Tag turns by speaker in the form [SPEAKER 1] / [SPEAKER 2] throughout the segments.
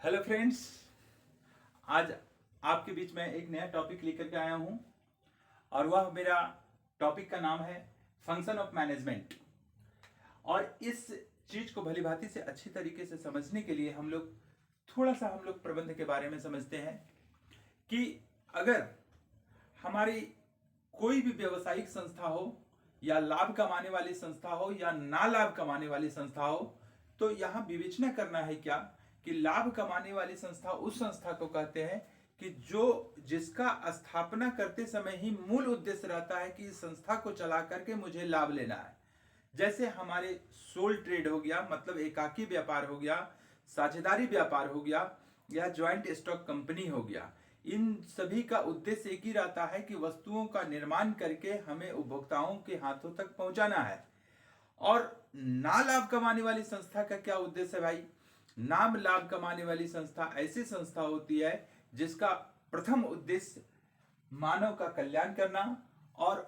[SPEAKER 1] Hello friends, आज आपके बीच में एक नया टॉपिक लेकर के आया हूं और वह मेरा टॉपिक का नाम है फंक्शन ऑफ मैनेजमेंट। और इस चीज को भली भांति से अच्छी तरीके से समझने के लिए हम लोग प्रबंध के बारे में समझते हैं कि अगर हमारी कोई भी व्यवसायिक संस्था हो या लाभ कमाने वाली संस्था हो या ना लाभ कमाने वाली संस्था हो, तो यहाँ विवेचना करना है क्या कि लाभ कमाने वाली संस्था उस संस्था को कहते हैं कि जिसका स्थापना करते समय ही मूल उद्देश्य रहता है कि इस संस्था को चला करके मुझे लाभ लेना है। जैसे हमारे सोल ट्रेड हो गया, मतलब एकाकी व्यापार हो गया, साझेदारी व्यापार हो गया या ज्वाइंट स्टॉक कंपनी हो गया। इन सभी का उद्देश्य एक ही रहता है कि वस्तुओं का निर्माण करके हमें उपभोक्ताओं के हाथों तक पहुंचाना है। और ना लाभ कमाने वाली संस्था का क्या उद्देश्य है भाई? नाम लाभ कमाने वाली संस्था ऐसी संस्था होती है जिसका प्रथम उद्देश्य मानव का कल्याण करना और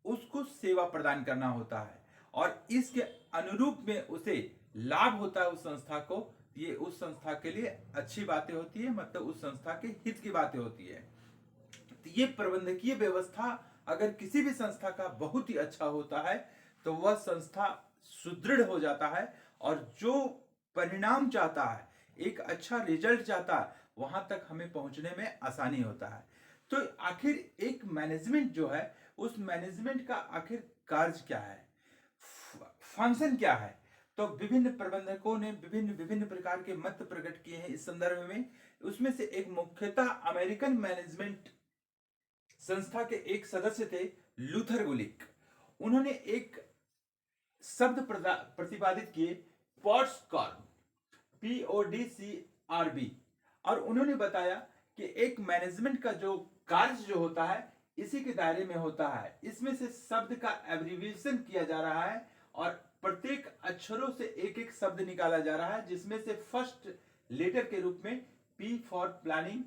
[SPEAKER 1] उसको सेवा प्रदान करना होता है, और इसके अनुरूप में उसे लाभ होता है उस संस्था को। ये उस संस्था के लिए अच्छी बातें होती है, मतलब उस संस्था के हित की बातें होती है। तो ये प्रबंधकीय व्यवस्था अगर किसी भी संस्था का बहुत ही अच्छा होता है तो वह संस्था सुदृढ़ हो जाता है और जो परिणाम चाहता है, एक अच्छा रिजल्ट चाहता है, वहां तक हमें पहुंचने में आसानी होता है। तो आखिर एक मैनेजमेंट जो है, उस मैनेजमेंट का आखिर कार्य क्या है, फंक्शन क्या है? तो विभिन्न प्रबंधकों ने विभिन्न विभिन्न प्रकार के मत प्रकट किए हैं इस संदर्भ में। उसमें से एक मुख्यतः अमेरिकन मैनेजमेंट संस्था के एक सदस्य थे, लूथर गुलिक। उन्होंने एक शब्द प्रतिपादित किए, पॉट्सकॉर्न, PODCRB, और उन्होंने बताया कि एक मैनेजमेंट का जो कार्य जो होता है इसी के दायरे में होता है। इसमें से शब्द का एब्रीविएशन किया जा रहा है और प्रत्येक अक्षरों से एक एक शब्द निकाला जा रहा है, जिसमें से फर्स्ट लेटर के रूप में P for planning,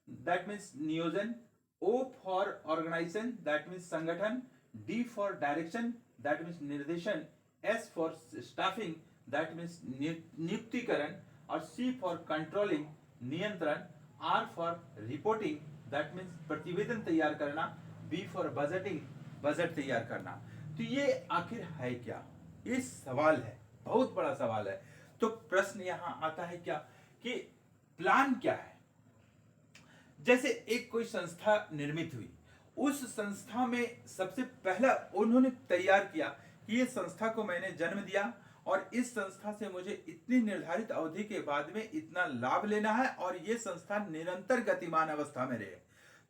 [SPEAKER 1] that means नियोजन, O for organisation, that means संगठन, D for direction, that means निर्देशन, S for staffing, that means नियुक्तिकरण, और C फॉर कंट्रोलिंग, नियंत्रण, R for reporting, that means प्रतिवेदन तैयार करना, B फॉर बजटिंग, बजट तैयार करना। तो ये आखिर है क्या? ये सवाल है, बहुत बड़ा सवाल है। तो प्रश्न यहां आता है क्या कि प्लान क्या है? जैसे एक कोई संस्था निर्मित हुई, उस संस्था में सबसे पहला उन्होंने तैयार किया कि ये संस्था को मैंने जन्म दिया और इस संस्था से मुझे इतनी निर्धारित अवधि के बाद में इतना लाभ लेना है और ये संस्था निरंतर गतिमान अवस्था में रहे।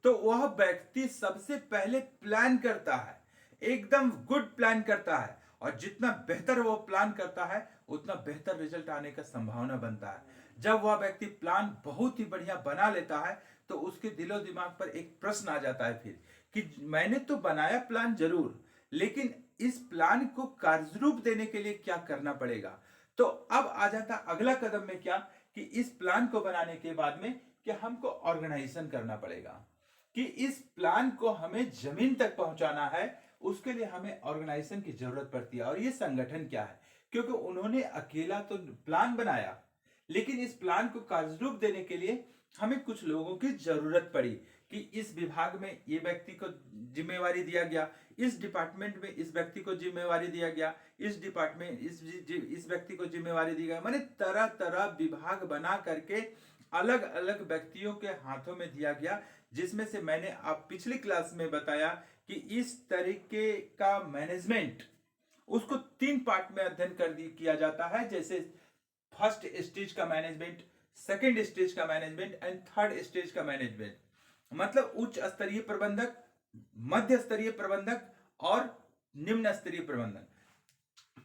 [SPEAKER 1] तो वह व्यक्ति सबसे पहले प्लान करता है, एकदम गुड प्लान करता है, और जितना बेहतर वो प्लान करता है उतना बेहतर रिजल्ट आने का संभावना बनता है। जब वह व्यक्ति प्लान बहुत ही बढ़िया बना लेता है तो उसके दिलो दिमाग पर एक प्रश्न आ जाता है फिर कि मैंने तो बनाया प्लान जरूर, लेकिन इस प्लान को कार्यरूप देने के लिए क्या करना पड़ेगा। तो अब आ जाता अगला कदम में क्या कि इस प्लान को बनाने के बाद में कि हमको ऑर्गेनाइजेशन करना पड़ेगा, कि इस प्लान को हमें जमीन तक पहुंचाना है, उसके लिए हमें ऑर्गेनाइजेशन की जरूरत पड़ती है। और ये संगठन क्या है, क्योंकि उन्होंने अकेला तो प्लान बनाया, लेकिन इस प्लान को कार्यरूप देने के लिए हमें कुछ लोगों की जरूरत पड़ी कि इस विभाग में ये व्यक्ति को जिम्मेवारी दिया गया, इस डिपार्टमेंट में इस व्यक्ति को जिम्मेवारी दिया गया, इस डिपार्टमेंट इस व्यक्ति को जिम्मेवारी दी गई। माने तरह तरह विभाग बना करके अलग अलग व्यक्तियों के हाथों में दिया गया, जिसमें से मैंने आप पिछली क्लास में बताया कि इस तरीके का मैनेजमेंट उसको 3 पार्ट में अध्ययन किया जाता है। जैसे फर्स्ट स्टेज का मैनेजमेंट, सेकंड स्टेज का मैनेजमेंट एंड थर्ड स्टेज का मैनेजमेंट। मतलब उच्च स्तरीय प्रबंधक, मध्य स्तरीय प्रबंधक और निम्न स्तरीय प्रबंधन।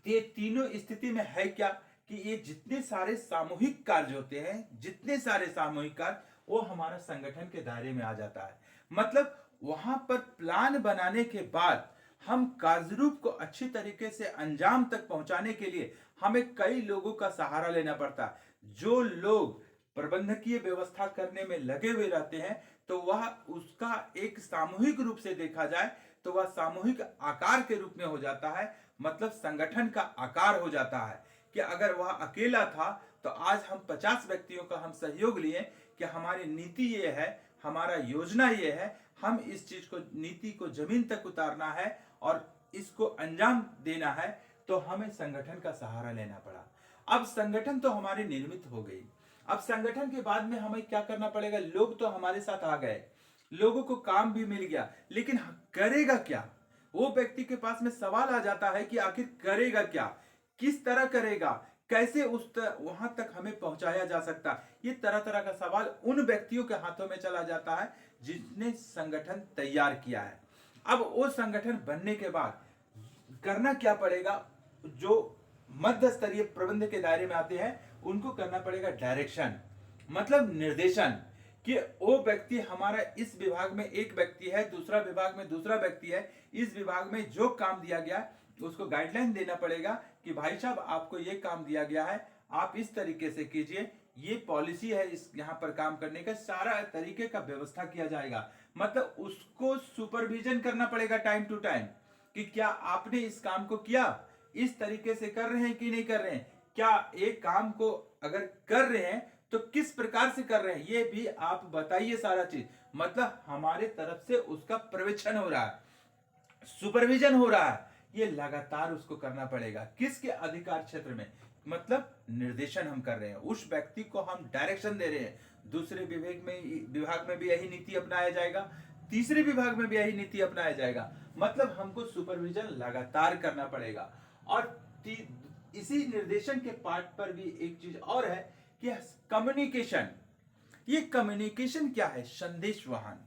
[SPEAKER 1] ये तीनों स्थिति में है क्या कि ये जितने सारे सामूहिक कार्य होते हैं, जितने सारे सामूहिक कार्य, वो हमारा संगठन के दायरे में आ जाता है। मतलब वहां पर प्लान बनाने के बाद हम कार्यरूप को अच्छी तरीके से अंजाम तक पहुंचाने के लिए हमें कई लोगों का सहारा लेना पड़ता है। जो लोग प्रबंधकीय व्यवस्था करने में लगे हुए रहते हैं, तो वह उसका एक सामूहिक रूप से देखा जाए तो वह सामूहिक आकार के रूप में हो जाता है, मतलब संगठन का आकार हो जाता है। कि अगर वह अकेला था तो आज हम 50 व्यक्तियों का हम सहयोग लिए कि हमारी नीति ये है, हमारा योजना ये है, हम इस चीज को, नीति को जमीन तक उतारना है और इसको अंजाम देना है, तो हमें संगठन का सहारा लेना पड़ा। अब संगठन तो हमारी निर्मित हो गई, अब संगठन के बाद में हमें क्या करना पड़ेगा? लोग तो हमारे साथ आ गए, लोगों को काम भी मिल गया, लेकिन करेगा क्या? वो व्यक्ति के पास में सवाल आ जाता है कि आखिर करेगा क्या, किस तरह करेगा, कैसे वहां तक हमें पहुंचाया जा सकता। ये तरह तरह का सवाल उन व्यक्तियों के हाथों में चला जाता है जिसने संगठन तैयार किया है। अब वो संगठन बनने के बाद करना क्या पड़ेगा? जो मध्य स्तरीय प्रबंध के दायरे में आते हैं उनको करना पड़ेगा डायरेक्शन, मतलब निर्देशन, कि वो व्यक्ति हमारा इस विभाग में एक व्यक्ति है, दूसरा विभाग में दूसरा व्यक्ति है, इस विभाग में जो काम दिया गया उसको गाइडलाइन देना पड़ेगा कि भाई साहब आपको ये काम दिया गया है, आप इस तरीके से कीजिए, ये पॉलिसी है, इस यहाँ पर काम करने का सारा तरीके का व्यवस्था किया जाएगा। मतलब उसको सुपरविजन करना पड़ेगा टाइम टू टाइम कि क्या आपने इस काम को किया, इस तरीके से कर रहे हैं कि नहीं कर रहे हैं, क्या एक काम को अगर कर रहे हैं तो किस प्रकार से कर रहे हैं, ये भी आप बताइए सारा चीज। मतलब हमारे तरफ से उसका पर्यवेक्षण हो रहा है, सुपरविजन हो रहा है, ये लगातार उसको करना पड़ेगा। किसके अधिकार क्षेत्र में? मतलब निर्देशन हम कर रहे हैं, उस व्यक्ति को हम डायरेक्शन दे रहे हैं। दूसरे विभाग में भी यही नीति अपनाया जाएगा, तीसरे विभाग में भी यही नीति अपनाया जाएगा। मतलब हमको सुपरविजन लगातार करना पड़ेगा। और इसी निर्देशन के पार्ट पर भी एक चीज और है कि कम्युनिकेशन। ये कम्युनिकेशन क्या है? संदेश वाहन।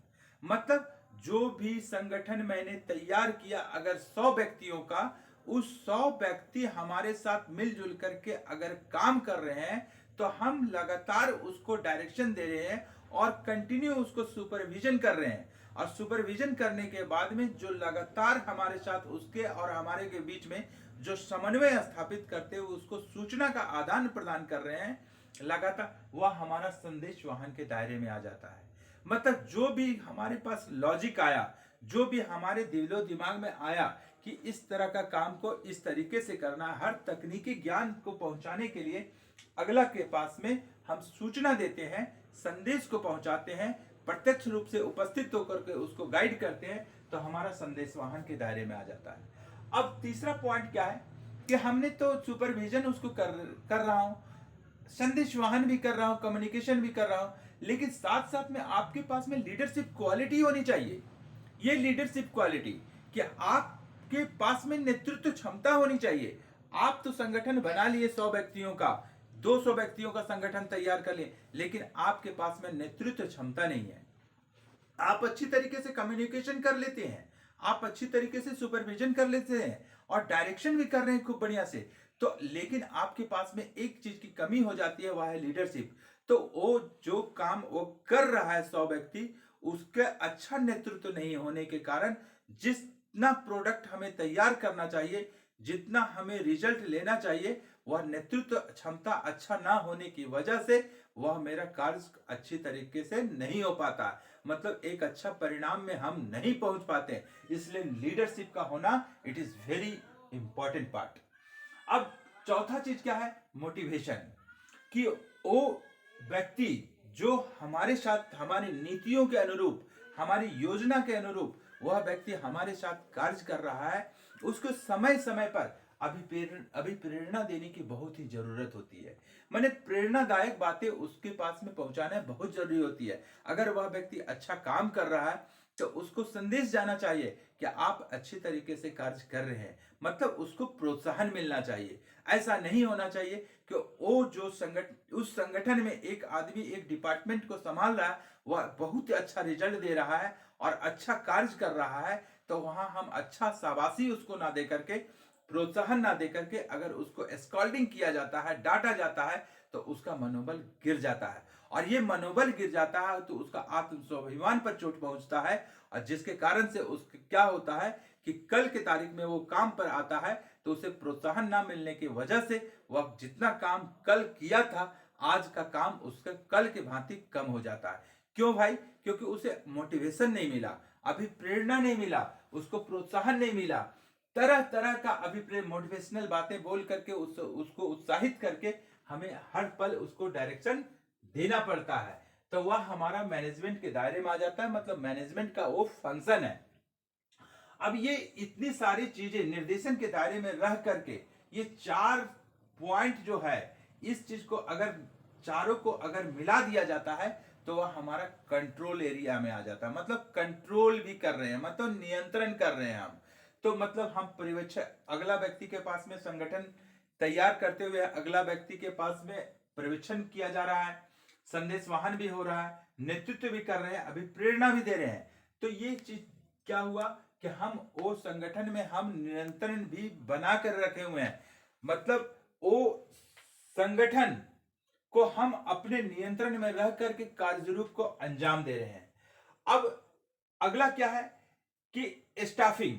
[SPEAKER 1] मतलब जो भी संगठन मैंने तैयार किया, अगर 100 व्यक्तियों का, उस 100 व्यक्ति हमारे साथ मिलजुल करके अगर काम कर रहे हैं तो हम लगातार उसको डायरेक्शन दे रहे हैं और कंटिन्यू उसको सुपरविजन कर रहे हैं। और सुपरविजन करने के बाद में जो लगातार हमारे साथ उसके और हमारे के बीच में जो समन्वय स्थापित करते हुए उसको सूचना का आदान प्रदान कर रहे हैं लगातार, वह हमारा संदेश वाहन के दायरे में आ जाता है। मतलब जो भी हमारे पास लॉजिक आया, जो भी हमारे दिलो दिमाग में आया कि इस तरह का काम को इस तरीके से करना है, हर तकनीकी ज्ञान को पहुंचाने के लिए अगला के पास में हम सूचना देते हैं, संदेश को पहुंचाते हैं, प्रत्यक्ष रूप से उपस्थित होकर के उसको गाइड करते हैं, तो हमारा संदेश वाहन के दायरे में आ जाता है। अब तीसरा पॉइंट क्या है कि हमने तो सुपरविजन उसको कर रहा हूं, संदेश वाहन भी कर रहा हूं, कम्युनिकेशन भी कर रहा हूं, लेकिन साथ साथ में आपके पास में लीडरशिप क्वालिटी होनी चाहिए। ये लीडरशिप क्वालिटी कि आपके पास में नेतृत्व क्षमता होनी चाहिए। आप तो संगठन बना लिए 100 व्यक्तियों का, 200 व्यक्तियों का संगठन तैयार कर लिए, लेकिन आपके पास में नेतृत्व क्षमता नहीं है। आप अच्छी तरीके से कम्युनिकेशन कर लेते हैं, आप अच्छी तरीके से सुपरविजन कर लेते हैं और डायरेक्शन भी कर रहे हैं खूब बढ़िया से, तो लेकिन आपके पास में एक चीज की कमी हो जाती है, वह है लीडरशिप। तो वो जो काम वो कर रहा है 100 व्यक्ति, उसका अच्छा नेतृत्व नहीं होने के कारण जितना प्रोडक्ट हमें तैयार करना चाहिए, जितना हमें रिजल्ट लेना चाहिए, वह नेतृत्व क्षमता अच्छा ना होने की वजह से वह मेरा कार्य अच्छी तरीके से नहीं हो पाता, मतलब एक अच्छा परिणाम में हम नहीं पहुंच पाते। इसलिए लीडरशिप का होना it is very important part. अब चौथा चीज क्या है? मोटिवेशन, कि वो व्यक्ति जो हमारे साथ हमारी नीतियों के अनुरूप, हमारी योजना के अनुरूप वह व्यक्ति हमारे साथ कार्य कर रहा है, उसको समय समय पर अभिप्रेरणा देने की बहुत ही जरूरत होती है। मैंने प्रेरणादायक बातें उसके पास में पहुंचाना बहुत जरूरी होती है। अगर वह व्यक्ति अच्छा काम कर रहा है तो उसको संदेश जाना चाहिए कि आप अच्छी तरीके से कार्य कर रहे हैं, मतलब उसको प्रोत्साहन मिलना चाहिए। ऐसा नहीं होना चाहिए कि वो जो उस संगठन में एक आदमी एक डिपार्टमेंट को संभाल रहा है, वह बहुत अच्छा रिजल्ट दे रहा है और अच्छा कार्य कर रहा है, तो वहां हम अच्छा शाबाशी उसको ना दे करके, प्रोत्साहन ना दे करके अगर उसको स्कॉल्डिंग किया जाता है, डांटा जाता है, तो उसका मनोबल गिर जाता है। और ये मनोबल गिर जाता है तो उसका आत्मस्वाभिमान पर चोट पहुंचता है, और जिसके कारण से उसके क्या होता है कि कल के तारीख में वो काम पर आता है तो उसे प्रोत्साहन ना मिलने की वजह से वह जितना काम कल किया था, आज का काम उसका कल के भांति कम हो जाता है। क्यों भाई? क्योंकि उसे मोटिवेशन नहीं मिला, अभी प्रेरणा नहीं मिला, उसको प्रोत्साहन नहीं मिला, तरह तरह का अभिप्राय मोटिवेशनल बातें बोल करके उसको उत्साहित करके हमें हर पल उसको डायरेक्शन देना पड़ता है। तो वह हमारा मैनेजमेंट के दायरे में आ जाता है, मतलब मैनेजमेंट का वो फंक्शन है। अब ये इतनी सारी चीजें निर्देशन के दायरे में रह करके ये 4 पॉइंट जो है, इस चीज को अगर चारों को अगर मिला दिया जाता है तो वह हमारा कंट्रोल एरिया में आ जाता है। मतलब कंट्रोल भी कर रहे हैं, मतलब नियंत्रण कर रहे हैं हम। तो मतलब हम पर्यवेक्षक, अगला व्यक्ति के पास में संगठन तैयार करते हुए अगला व्यक्ति के पास में पर्यवेक्षण किया जा रहा है, संदेश वाहन भी हो रहा है, नेतृत्व भी कर रहे हैं, अभिप्रेरणा भी दे रहे हैं। तो ये चीज क्या हुआ कि हम वो संगठन में हम नियंत्रण भी बना कर रखे हुए हैं। मतलब वो संगठन को हम अपने नियंत्रण में रह करके कार्य रूप को अंजाम दे रहे हैं। अब अगला क्या है कि स्टाफिंग।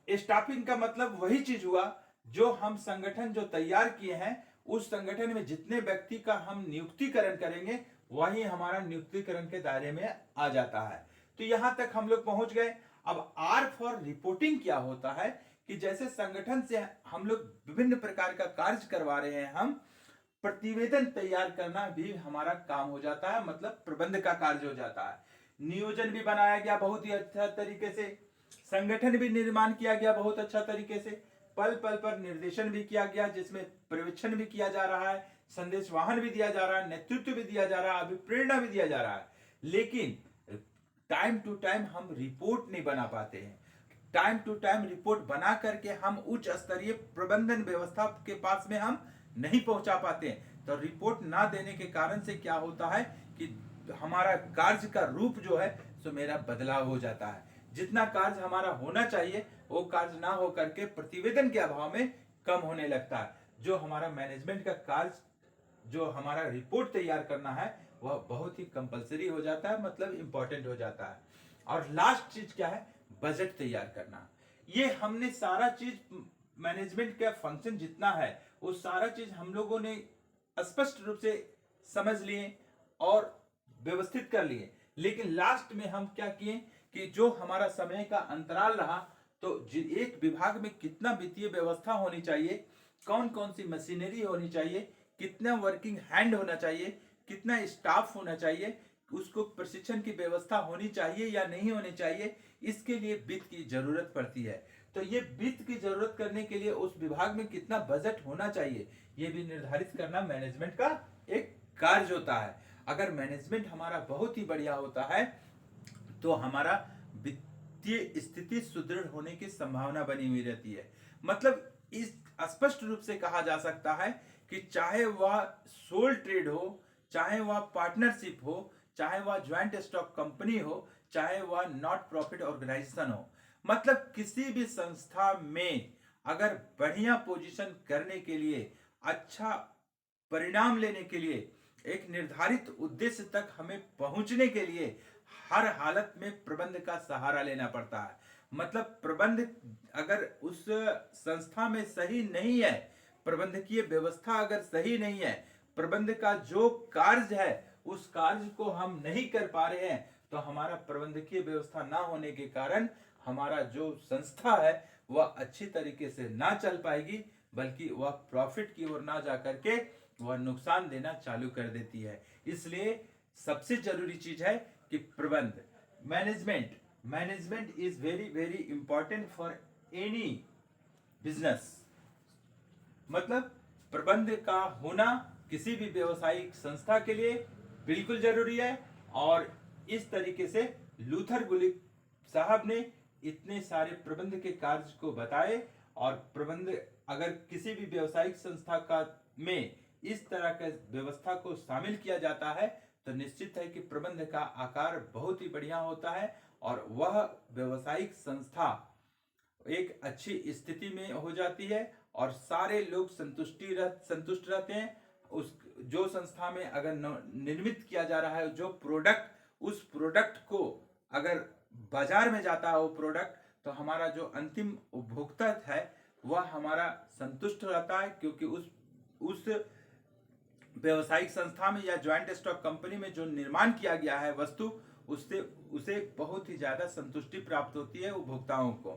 [SPEAKER 1] स्टाफिंग का मतलब वही चीज हुआ जो हम संगठन जो तैयार किए हैं, उस संगठन में जितने व्यक्ति का हम नियुक्तिकरण करेंगे वही हमारा नियुक्तिकरण के दायरे में आ जाता है। तो यहां तक हम लोग पहुंच गए। अब आर फॉर रिपोर्टिंग क्या होता है कि जैसे संगठन से हम लोग विभिन्न प्रकार का कार्य करवा रहे हैं, हम प्रतिवेदन तैयार करना भी हमारा काम हो जाता है, मतलब प्रबंध का कार्य हो जाता है। नियोजन भी बनाया गया बहुत ही अच्छा तरीके से, संगठन भी निर्माण किया गया बहुत अच्छा तरीके से, पल पल पर निर्देशन भी किया गया जिसमें पर्यवेक्षण भी किया जा रहा है, संदेश वाहन भी दिया जा रहा है, नेतृत्व भी दिया जा रहा है, अभिप्रेरणा भी दिया जा रहा है। लेकिन टाइम टू टाइम हम रिपोर्ट नहीं बना पाते हैं। टाइम टू टाइम रिपोर्ट बना करके हम उच्च स्तरीय प्रबंधन व्यवस्था के पास में हम नहीं पहुंचा पाते हैं। तो रिपोर्ट ना देने के कारण से क्या होता है कि हमारा कार्य का रूप जो है सो मेरा बदलाव हो जाता है। जितना कार्य हमारा होना चाहिए वो कार्य ना हो करके प्रतिवेदन के अभाव में कम होने लगता है। जो हमारा मैनेजमेंट का कार्य, जो हमारा रिपोर्ट तैयार करना है, वह बहुत ही कंपलसरी हो जाता है, मतलब इंपॉर्टेंट हो जाता है। और लास्ट चीज क्या है, बजट तैयार करना। ये हमने सारा चीज मैनेजमेंट का फंक्शन जितना है वो सारा चीज हम लोगों ने स्पष्ट रूप से समझ लिए और व्यवस्थित कर लिए। लेकिन लास्ट में हम क्या किए कि जो हमारा समय का अंतराल रहा, तो एक विभाग में कितना वित्तीय व्यवस्था होनी चाहिए, कौन कौन सी मशीनरी होनी चाहिए, कितना वर्किंग हैंड होना चाहिए, कितना स्टाफ होना चाहिए, उसको प्रशिक्षण की व्यवस्था होनी चाहिए या नहीं होनी चाहिए, इसके लिए वित्त की जरूरत पड़ती है। तो ये वित्त की जरूरत करने के लिए उस विभाग में कितना बजट होना चाहिए, ये भी निर्धारित करना मैनेजमेंट का एक कार्य होता है। अगर मैनेजमेंट हमारा बहुत ही बढ़िया होता है तो हमारा वित्तीय स्थिति सुदृढ़ होने की संभावना बनी हुई रहती है। मतलब इस स्पष्ट रूप से कहा जा सकता है कि चाहे वह सोल ट्रेड हो, चाहे वह पार्टनरशिप हो, चाहे वह ज्वाइंट स्टॉक कंपनी हो, चाहे वह नॉट प्रॉफिट ऑर्गेनाइजेशन हो, मतलब किसी भी संस्था में अगर बढ़िया पोजीशन करने के लिए, अच्छा परिणाम लेने के लिए, एक निर्धारित उद्देश्य तक हमें पहुंचने के लिए हर हालत में प्रबंध का सहारा लेना पड़ता है। मतलब प्रबंध अगर उस संस्था में सही नहीं है, प्रबंधकीय व्यवस्था अगर सही नहीं है, प्रबंध का जो कार्य है उस कार्य को हम नहीं कर पा रहे हैं, तो हमारा प्रबंधकीय व्यवस्था ना होने के कारण हमारा जो संस्था है वह अच्छी तरीके से ना चल पाएगी, बल्कि वह प्रॉफिट की ओर ना जा करके वह नुकसान देना चालू कर देती है। इसलिए सबसे जरूरी चीज है कि प्रबंध, management is very very important for any business. मतलब प्रबंध का होना किसी भी व्यवसायिक संस्था के लिए बिल्कुल जरूरी है। और इस तरीके से लूथर गुलिक साहब ने इतने सारे प्रबंध के कार्य को बताए। और प्रबंध अगर किसी भी व्यवसायिक संस्था का में इस तरह के व्यवस्था को शामिल किया जाता है तो निश्चित है कि प्रबंध का आकार बहुत ही बढ़िया होता है और वह व्यवसायिक संस्था एक अच्छी स्थिति में हो जाती है और सारे लोग संतुष्ट रहते हैं। उस जो संस्था में अगर निर्मित किया जा रहा है जो प्रोडक्ट, उस प्रोडक्ट को अगर बाजार में जाता है वो प्रोडक्ट, तो हमारा जो अंतिम उपभोक्ता है वह हमारा संतुष्ट रहता है, क्योंकि उस व्यवसायिक संस्था में या ज्वाइंट स्टॉक कंपनी में जो निर्माण किया गया है वस्तु, उससे उसे बहुत ही ज्यादा संतुष्टि प्राप्त होती है उपभोक्ताओं को।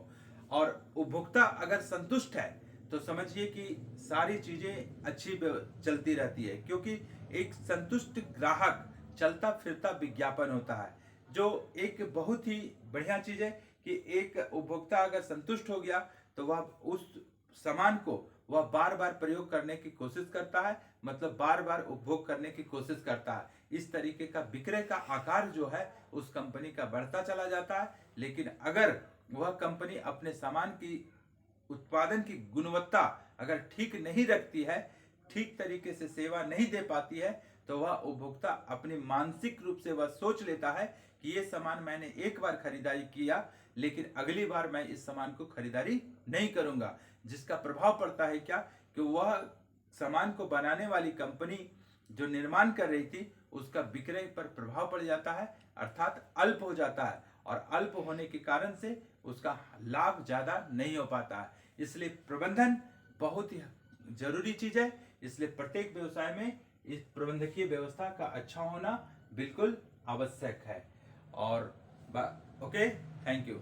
[SPEAKER 1] और उपभोक्ता अगर संतुष्ट है तो समझिए कि सारी चीजें अच्छी चलती रहती है, क्योंकि एक संतुष्ट ग्राहक चलता फिरता विज्ञापन होता है, जो एक बहुत ही बढ़िया चीज है कि एक उपभोक्ता अगर संतुष्ट हो गया तो वह उस सामान को वह बार बार प्रयोग करने की कोशिश करता है, मतलब बार बार उपभोग करने की कोशिश करता है। इस तरीके का विक्रय का आकार जो है उस कंपनी का बढ़ता चला जाता है। लेकिन अगर वह कंपनी अपने सामान की उत्पादन की गुणवत्ता अगर ठीक नहीं रखती है, ठीक तरीके से सेवा नहीं दे पाती है, तो वह उपभोक्ता अपनी मानसिक रूप से वह सोच लेता है कि ये सामान मैंने एक बार खरीदारी किया, लेकिन अगली बार मैं इस सामान को खरीदारी नहीं करूंगा। जिसका प्रभाव पड़ता है क्या कि वह सामान को बनाने वाली कंपनी जो निर्माण कर रही थी उसका विक्रय पर प्रभाव पड़ जाता है, अर्थात अल्प हो जाता है, और अल्प होने के कारण से उसका लाभ ज्यादा नहीं हो पाता है। इसलिए प्रबंधन बहुत ही जरूरी चीज है। इसलिए प्रत्येक व्यवसाय में इस प्रबंधकीय व्यवस्था का अच्छा होना बिल्कुल आवश्यक है। और ओके, थैंक यू।